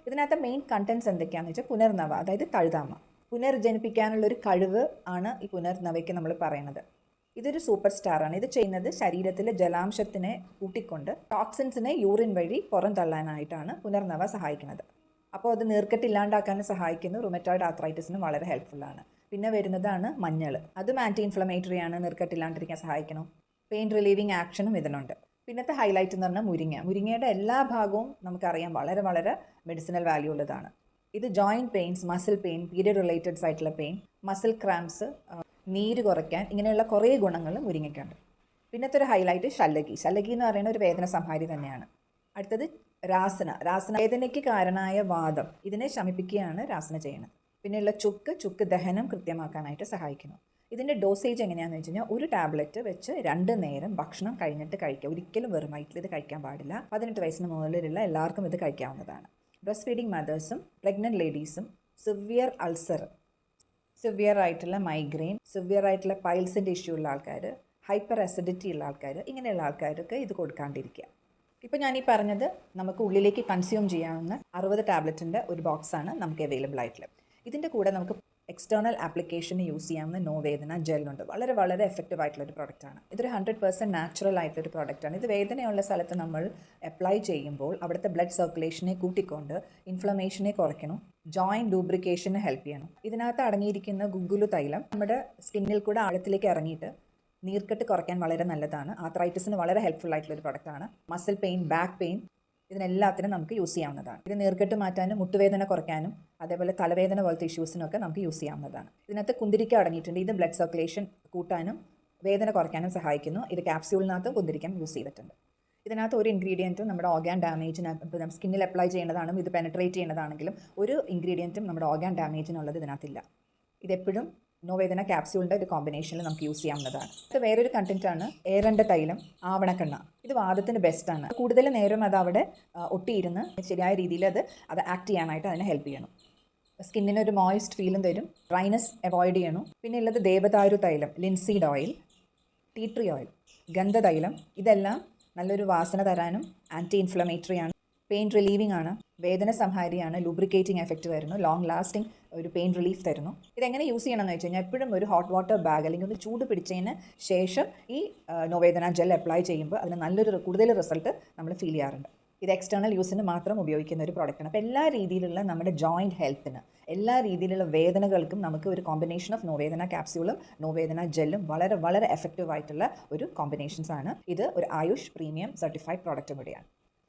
ഇതിനകത്ത് main contents എന്തൊക്കെയാണെന്ന് വെച്ചാൽ പുനർനവ, അതായത് തഴുതാമ. പുനർജനിപ്പിക്കാനുള്ളൊരു കഴിവ് ആണ് ഈ പുനർനവയ്ക്ക് നമ്മൾ പറയുന്നത്. ഇതൊരു സൂപ്പർ സ്റ്റാറാണ്. ഇത് ചെയ്യുന്നത് ശരീരത്തിലെ ജലാംശത്തിനെ കൂട്ടിക്കൊണ്ട് ടോക്സിൻസിനെ യൂറിൻ വഴി പുറം തള്ളാനായിട്ടാണ് പുനർനവ സഹായിക്കുന്നത്. അപ്പോൾ അത് നീർക്കെട്ടില്ലാണ്ടാക്കാനും സഹായിക്കുന്നു. റുമറ്റോയിഡ് ആർത്രൈറ്റിസിനും വളരെ ഹെൽപ്ഫുള്ളാണ്. പിന്നെ വരുന്നതാണ് മഞ്ഞൾ. അതും ആൻറ്റി ഇൻഫ്ലമേറ്ററി ആണ്, നീർക്കെട്ടില്ലാണ്ടിരിക്കാൻ സഹായിക്കണം. പെയിൻ റിലീവിങ് ആക്ഷനും ഇതിനുണ്ട്. പിന്നത്തെ ഹൈലൈറ്റ് എന്ന് പറഞ്ഞാൽ മുരിങ്ങയുടെ എല്ലാ ഭാഗവും നമുക്കറിയാം വളരെ വളരെ മെഡിസിനൽ വാല്യൂ ഉള്ളതാണ്. ഇത് joint pains, muscle pain, period relateds ആയിട്ടുള്ള പെയിൻ, മസിൽ ക്രാംസ്, നീര് കുറയ്ക്കാൻ, ഇങ്ങനെയുള്ള കുറേ ഗുണങ്ങൾ മുരിങ്ങയ്ക്കുണ്ട്. പിന്നത്തെ ഒരു ഹൈലൈറ്റ് ശല്ലകി എന്ന് പറയുന്ന ഒരു വേദന സംഹാരി തന്നെയാണ്. അടുത്തത് രാസന. വേദനയ്ക്ക് കാരണമായ വാദം, ഇതിനെ ശമിപ്പിക്കുകയാണ് രാസന ചെയ്യുന്നത്. പിന്നെയുള്ള ചുക്ക് ദഹനം കൃത്യമാക്കാനായിട്ട് സഹായിക്കുന്നു. ഇതിൻ്റെ ഡോസേജ് എങ്ങനെയാണെന്ന് വെച്ച് കഴിഞ്ഞാൽ ഒരു ടാബ്ലറ്റ് വെച്ച് 2 നേരം ഭക്ഷണം കഴിഞ്ഞിട്ട് കഴിക്കുക. ഒരിക്കലും വെറും വയറ്റിൽ ഇത് കഴിക്കാൻ പാടില്ല. 18 വയസ്സിന് മുകളിലുള്ള എല്ലാവർക്കും ഇത് കഴിക്കാവുന്നതാണ്. ബ്രസ്റ്റ് ഫീഡിങ് മദേഴ്സും പ്രഗ്നൻറ്റ് ലേഡീസും സിവിയർ അൾസർ, സിവിയർ ആയിട്ടുള്ള മൈഗ്രെയിൻ, സിവിയർ ആയിട്ടുള്ള പൈൽസിൻ്റെ ഇഷ്യൂ ഉള്ള ആൾക്കാർ, ഹൈപ്പർ അസിഡിറ്റി ഉള്ള ആൾക്കാർ, ഇങ്ങനെയുള്ള ആൾക്കാർക്ക് ഇത് കൊടുക്കാണ്ടിരിക്കുക. ഇപ്പോൾ ഞാൻ ഈ പറഞ്ഞത് നമുക്ക് ഉള്ളിലേക്ക് കൺസ്യൂം ചെയ്യാവുന്ന 60 ടാബ്ലറ്റിൻ്റെ ഒരു ബോക്സാണ് നമുക്ക് അവൈലബിൾ ആയിട്ടുള്ളത്. ഇതിൻ്റെ കൂടെ നമുക്ക് എക്സ്റ്റേണൽ ആപ്ലിക്കേഷന് യൂസ് ചെയ്യാവുന്ന നോവേദന ജെല്ലുണ്ട്. വളരെ വളരെ എഫക്റ്റീവ് ആയിട്ടുള്ളൊരു പ്രോഡക്റ്റാണ്. ഇതൊരു 100% നാച്ചുറൽ ആയിട്ടൊരു പ്രോഡക്റ്റാണ്. ഇത് വേദനയുള്ള സ്ഥലത്ത് നമ്മൾ അപ്ലൈ ചെയ്യുമ്പോൾ അവിടുത്തെ ബ്ലഡ് സർക്കുലേഷനെ കൂട്ടിക്കൊണ്ട് ഇൻഫ്ലമേഷനെ കുറയ്ക്കണം, ജോയിൻറ്റ് ലൂബ്രിക്കേഷന് ഹെൽപ്പ് ചെയ്യണം. ഇതിനകത്ത് അടങ്ങിയിരിക്കുന്ന ഗുഗുലു തൈലം നമ്മുടെ സ്കിന്നിൽ കൂടെ ആഴത്തിലേക്ക് ഇറങ്ങിയിട്ട് നീർക്കെട്ട് കുറയ്ക്കാൻ വളരെ നല്ലതാണ്. ആർത്രൈറ്റിസിന് വളരെ ഹെൽപ്ഫുൾ ആയിട്ടുള്ളൊരു പ്രോഡക്റ്റാണ്. മസിൽ പെയിൻ, ബാക്ക് പെയിൻ, ഇതിനെല്ലാത്തിനും നമുക്ക് യൂസ് ചെയ്യാവുന്നതാണ്. ഇത് നീർക്കെട്ട് മാറ്റാനും മുട്ടുവേദന കുറയ്ക്കാനും അതേപോലെ തലവേദന പോലത്തെ ഇഷ്യൂസിനൊക്കെ നമുക്ക് യൂസ് ചെയ്യാവുന്നതാണ്. ഇതിനകത്ത് കുന്തിരിക്ക അടങ്ങിയിട്ടുണ്ട്. ഇത് ബ്ലഡ് സർക്കുലേഷൻ കൂട്ടാനും വേദന കുറയ്ക്കാനും സഹായിക്കുന്നു. ഇത് ക്യാപ്സ്യൂളിനകത്തും കുന്തിരിക്കം യൂസ് ചെയ്തിട്ടുണ്ട്. ഇതിനകത്ത് ഒരു ഇൻഗ്രീഡിയൻറ്റും നമ്മുടെ ഓർഗാൻ ഡാമേജിനകത്ത്, ഇപ്പോൾ നമ്മൾ സ്കിന്നിൽ അപ്ലൈ ചെയ്യേണ്ടതാണെങ്കിലും ഇത് പെനട്രേറ്റ് ചെയ്യുന്നതാണെങ്കിലും ഒരു ഇൻഗ്രീഡിയൻറ്റും നമ്മുടെ ഓർഗാൻ ഡാമേജിനുള്ളത് ഇതിനകത്തില്ല. ഇതെപ്പോഴും നോവേദന ക്യാപ്സ്യൂളിൻ്റെ ഒരു കോമ്പിനേഷനിൽ നമുക്ക് യൂസ് ചെയ്യാവുന്നതാണ്. ഇത് വേറൊരു കണ്ടൻറ്റാണ് ഏറൻ്റെ തൈലം, ആവണക്കെണ്ണ. ഇത് വാദത്തിന് ബെസ്റ്റാണ്. കൂടുതൽ നേരം അത് അവിടെ ഒട്ടിയിരുന്ന് ശരിയായ രീതിയിൽ അത് ആക്ട് ചെയ്യാനായിട്ട് അതിനെ ഹെൽപ്പ് ചെയ്യണം. സ്കിന്നിന് ഒരു മോയിസ്റ്റ് ഫീലും തരും, ഡ്രൈനസ് അവോയ്ഡ് ചെയ്യണം. പിന്നെ ഉള്ളത് ദേവദാരു തൈലം, linseed oil, tea tree oil, ഗന്ധതൈലം. ഇതെല്ലാം നല്ലൊരു വാസന തരാനും ആൻറ്റി ഇൻഫ്ലമേറ്ററി ആണ്, പെയിൻ റിലീവിംഗ് ആണ്, വേദന സംഹാരിയാണ്, ലൂബ്രിക്കേറ്റിംഗ് എഫക്റ്റ് തരുന്നു, ലോങ് ലാസ്റ്റിംഗ് ഒരു പെയിൻ റിലീഫ് തരുന്നു. ഇതെങ്ങനെ യൂസ് ചെയ്യണമെന്ന് വെച്ച് കഴിഞ്ഞാൽ എപ്പോഴും ഒരു ഹോട്ട് വാട്ടർ ബാഗ് അല്ലെങ്കിൽ ഒന്ന് ചൂട് പിടിച്ചതിന് ശേഷം ഈ നോവേദന ജെൽ അപ്ലൈ ചെയ്യുമ്പോൾ അതിന് കൂടുതൽ റിസൾട്ട് നമ്മൾ ഫീൽ ചെയ്യാറുണ്ട്. ഇത് എക്സ്റ്റേണൽ യൂസിന് മാത്രം ഉപയോഗിക്കുന്ന ഒരു പ്രോഡക്റ്റാണ്. അപ്പോൾ എല്ലാ രീതിയിലുള്ള നമ്മുടെ ജോയിൻറ്റ് ഹെൽത്തിന്, എല്ലാ രീതിയിലുള്ള വേദനകൾക്കും നമുക്ക് ഒരു കോമ്പിനേഷൻ ഓഫ് നോവേദന ക്യാപ്സ്യൂളും നോവേദന ജെല്ലും വളരെ വളരെ എഫക്റ്റീവ് ആയിട്ടുള്ള ഒരു കോമ്പിനേഷൻസ് ആണ്. ഇത് ഒരു ആയുഷ് പ്രീമിയം സർട്ടിഫൈഡ് പ്രോഡക്റ്റും കൂടിയാണ്.